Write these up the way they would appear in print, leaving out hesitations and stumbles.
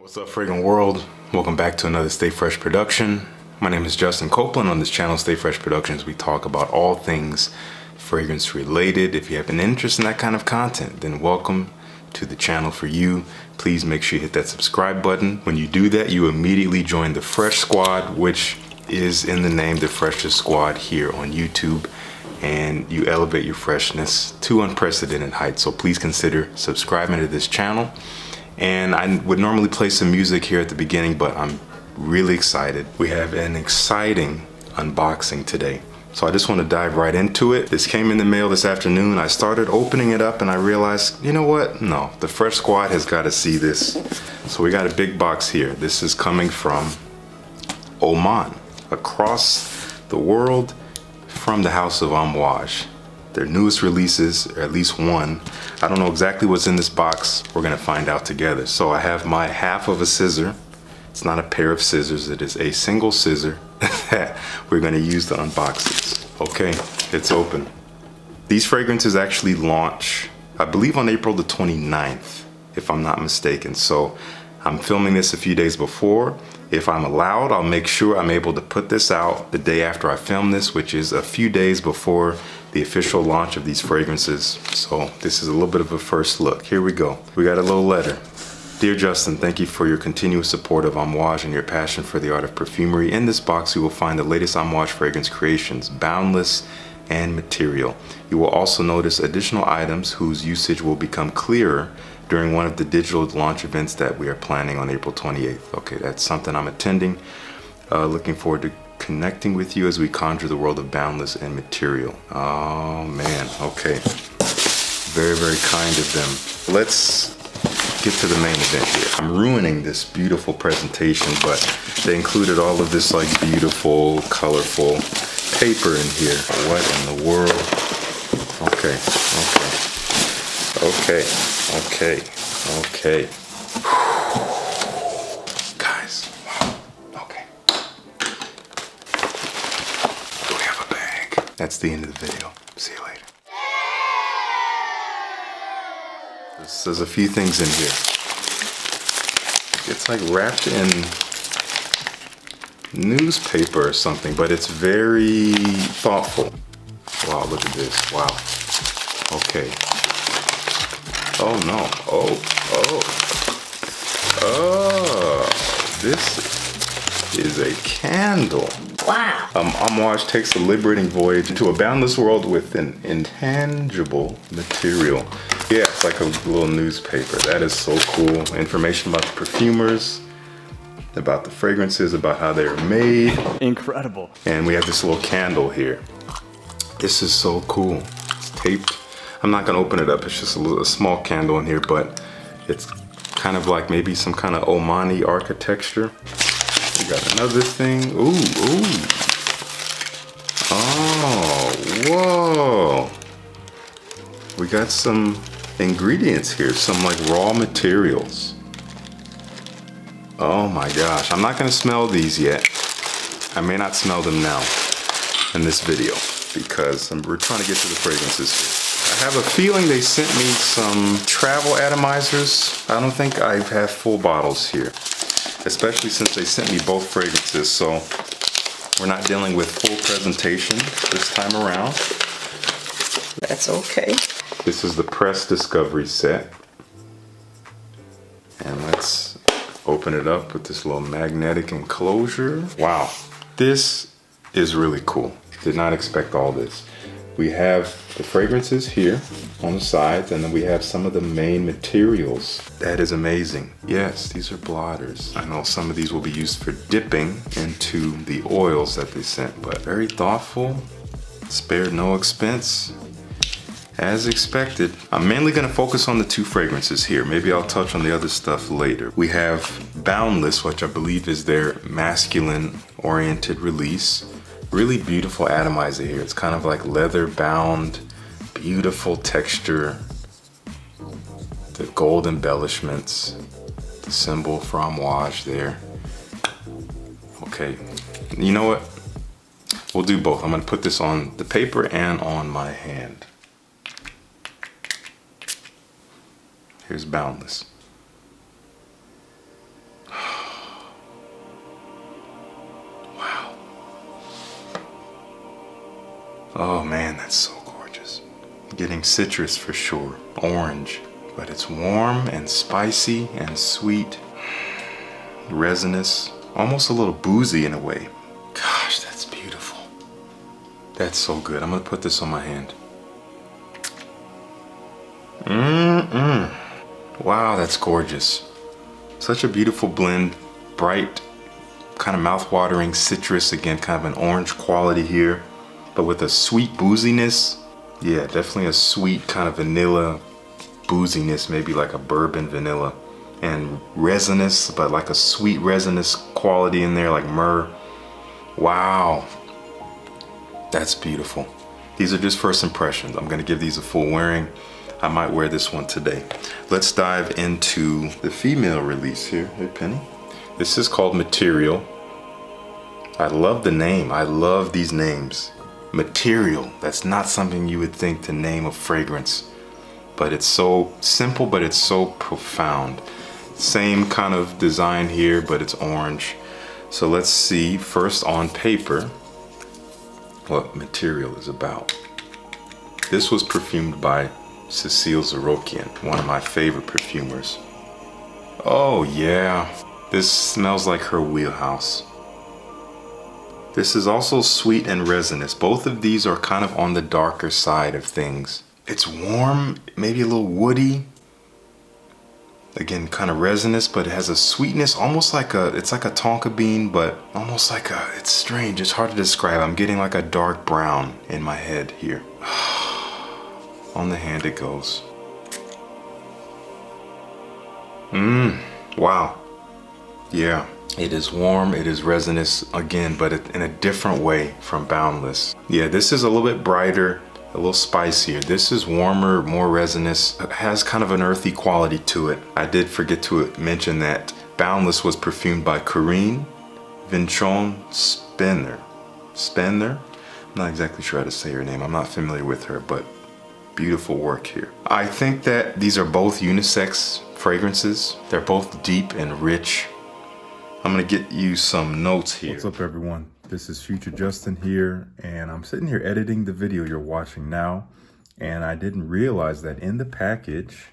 What's up, Fragrant World? Welcome back to another Stay Fresh production. My name is Justin Copeland. On this channel, Stay Fresh Productions, we talk about all things fragrance related. If you have an interest in that kind of content, then welcome to the channel for you. Please make sure you hit that subscribe button. When you do that, you immediately join the Fresh Squad, which is in the name, the Freshest Squad here on YouTube. And you elevate your freshness to unprecedented heights. So please consider subscribing to this channel. And I would normally play some music here at the beginning, but I'm really excited. We have an exciting unboxing today. So I just want to dive right into it. This came in the mail this afternoon. I started opening it up and I realized, you know what? No, the Fresh Squad has got to see this. So we got a big box here. This is coming from Oman, across the world, from the house of Amouage. Their newest releases, or at least one. I don't know exactly what's in this box. We're gonna find out together. So I have my half of a scissor. It's not a pair of scissors, it is a single scissor that we're gonna use to unbox this. Okay, it's open. These fragrances actually launch, I believe, on April the 29th, if I'm not mistaken. So I'm filming this a few days before. If I'm allowed, I'll make sure I'm able to put this out the day after I film this, which is a few days before the official launch of these fragrances. So this is a little bit of a first look. Here we go. We got a little letter. Dear Justin, thank you for your continuous support of Amouage and your passion for the art of perfumery. In this box, you will find the latest Amouage fragrance creations, Boundless and Material. You will also notice additional items whose usage will become clearer during one of the digital launch events that we are planning on April 28th. Okay, that's something I'm attending. Looking forward to connecting with you as we conjure the world of Boundless and Material. Oh man, okay. Very, very kind of them. Let's get to the main event here. I'm ruining this beautiful presentation, but they included all of this like beautiful, colorful paper in here. What in the world? Okay, okay. Guys, wow, okay. We have a bag. That's the end of the video. See you later. There's a few things in here. It's like wrapped in newspaper or something, but it's very thoughtful. Wow, look at this. Wow. Okay. Oh no. This is a candle. Wow. Amouage takes a liberating voyage into a boundless world with an intangible material. Yeah, it's like a little newspaper. That is so cool. Information about the perfumers, about the fragrances, about how they're made. Incredible. And we have this little candle here. This is so cool. It's taped. I'm not gonna open it up. It's just a small candle in here, but it's kind of like maybe some kind of Omani architecture. We got another thing. Ooh. Oh, whoa. We got some ingredients here, some like raw materials. Oh my gosh, I'm not gonna smell these yet. I may not smell them now in this video because we're trying to get to the fragrances here. I have a feeling they sent me some travel atomizers. I don't think I have full bottles here, especially since they sent me both fragrances, so we're not dealing with full presentation this time around. That's okay. This is the Press Discovery set. And let's open it up with this little magnetic enclosure. Wow, this is really cool. Did not expect all this. We have the fragrances here on the sides, and then we have some of the main materials. That is amazing. Yes, these are blotters. I know some of these will be used for dipping into the oils that they sent, but very thoughtful, spared no expense. As expected. I'm mainly gonna focus on the two fragrances here. Maybe I'll touch on the other stuff later. We have Boundless, which I believe is their masculine-oriented release. Really beautiful atomizer here. It's kind of like leather bound, beautiful texture. The gold embellishments, the symbol for Amouage there. Okay, you know what? We'll do both. I'm gonna put this on the paper and on my hand. Here's Boundless. Oh man, that's so gorgeous. Getting citrus for sure, orange, but it's warm and spicy and sweet, resinous, almost a little boozy in a way. Gosh, that's beautiful. That's so good. I'm gonna put this on my hand. Wow, that's gorgeous. Such a beautiful blend, bright, kind of mouth-watering citrus, again, kind of an orange quality here, but with a sweet booziness. Yeah, definitely a sweet kind of vanilla booziness, maybe like a bourbon vanilla, and resinous, but like a sweet resinous quality in there, like myrrh. Wow, that's beautiful. These are just first impressions. I'm gonna give these a full wearing. I might wear this one today. Let's dive into the female release here. Hey, Penny. This is called Material. I love the name. I love these names. Material. That's not something you would think to name a fragrance, but it's so simple, but it's so profound. Same kind of design here, but it's orange. So let's see first on paper what Material is about. This was perfumed by Cecile Zarokian, one of my favorite perfumers. Oh yeah, this smells like her wheelhouse. This is also sweet and resinous. Both of these are kind of on the darker side of things. It's warm, maybe a little woody. Again, kind of resinous, but it has a sweetness, almost like it's like a tonka bean, but almost like it's strange. It's hard to describe. I'm getting like a dark brown in my head here. On the hand it goes. Wow. Yeah, it is warm, it is resinous again, but in a different way from Boundless. Yeah, this is a little bit brighter, a little spicier. This is warmer, more resinous. It has kind of an earthy quality to it. I did forget to mention that Boundless was perfumed by Corinne Vinchon-Spinner. I'm not exactly sure how to say her name. I'm not familiar with her, but beautiful work here. I think that these are both unisex fragrances. They're both deep and rich. I'm gonna get you some notes here. What's up, everyone? This is Future Justin here, and I'm sitting here editing the video you're watching now, and I didn't realize that in the package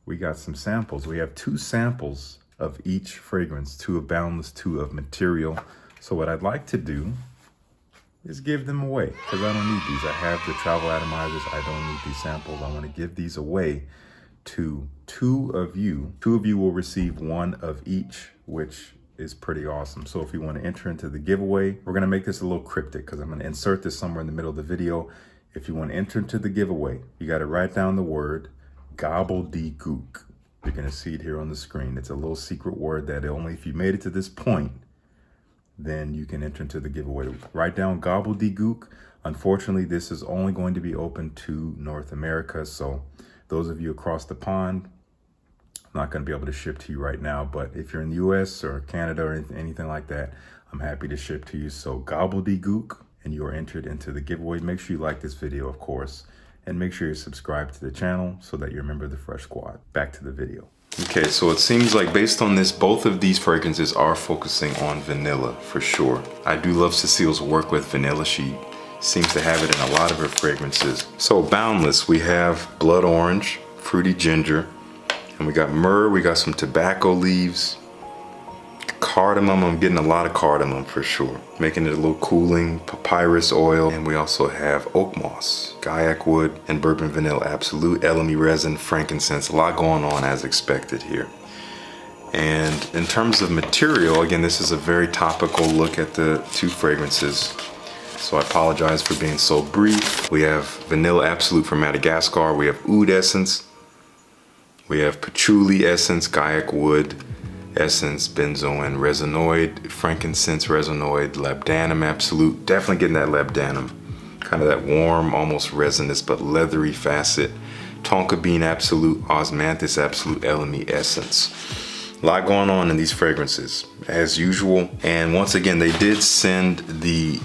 we got some samples. We have 2 samples of each fragrance, 2 of Boundless, 2 of Material. So what I'd like to do is give them away, because I don't need these. I have the travel atomizers. I don't need these samples. I want to give these away to 2 of you. 2 of you will receive 1 of each, which is pretty awesome. So if you want to enter into the giveaway, we're going to make this a little cryptic, because I'm going to insert this somewhere in the middle of the video. If you want to enter into the giveaway, you got to write down the word gobbledygook. You're going to see it here on the screen. It's a little secret word that only if you made it to this point, then you can enter into the giveaway. Write down gobbledygook. Unfortunately, this is only going to be open to North America. So those of you across the pond, I'm not going to be able to ship to you right now. But if you're in the US or Canada or anything like that, I'm happy to ship to you. So gobbledygook, and you are entered into the giveaway. Make sure you like this video, of course, and make sure you're subscribed to the channel so that you're a member of the Fresh Squad. Back to the video. Okay, so it seems like based on this, both of these fragrances are focusing on vanilla for sure. I do love Cecile's work with vanilla. She seems to have it in a lot of her fragrances. So Boundless, we have blood orange, fruity ginger, and we got myrrh, we got some tobacco leaves, cardamom. I'm getting a lot of cardamom for sure, making it a little cooling, papyrus oil, and we also have oak moss, gaiac wood, and bourbon vanilla absolute, elemi resin, frankincense. A lot going on as expected here. And in terms of material, again, this is a very topical look at the 2 fragrances, so I apologize for being so brief. We have vanilla absolute from Madagascar, we have oud essence, we have patchouli essence, gaiac wood essence, benzoin resinoid, frankincense resinoid, labdanum absolute. Definitely getting that labdanum, kind of that warm, almost resinous but leathery facet. Tonka bean absolute, osmanthus absolute, elemi essence. A lot going on in these fragrances as usual. And once again, they did send the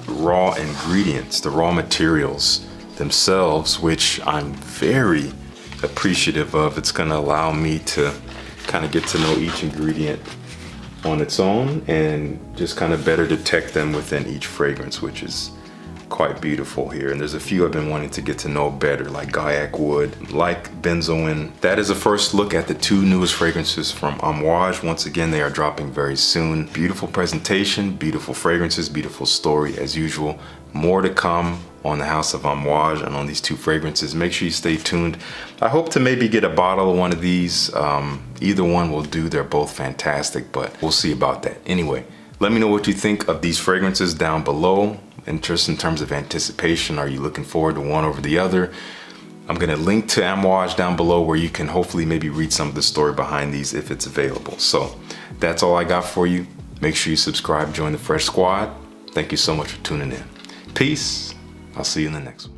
raw ingredients, the raw materials themselves, which I'm very appreciative of. It's going to allow me to kind of get to know each ingredient on its own and just kind of better detect them within each fragrance, which is quite beautiful here. And there's a few I've been wanting to get to know better, like Gaiac Wood, like Benzoin. That is a first look at the 2 newest fragrances from Amouage. Once again, they are dropping very soon. Beautiful presentation, beautiful fragrances, beautiful story as usual. More to come on the House of Amouage and on these 2 fragrances. Make sure you stay tuned. I hope to maybe get a bottle of one of these. Either one will do. They're both fantastic, but we'll see about that. Anyway, let me know what you think of these fragrances down below. Just in terms of anticipation, are you looking forward to one over the other? I'm gonna link to Amouage down below where you can hopefully maybe read some of the story behind these if it's available. So that's all I got for you. Make sure you subscribe, join the Fresh Squad. Thank you so much for tuning in. Peace. I'll see you in the next one.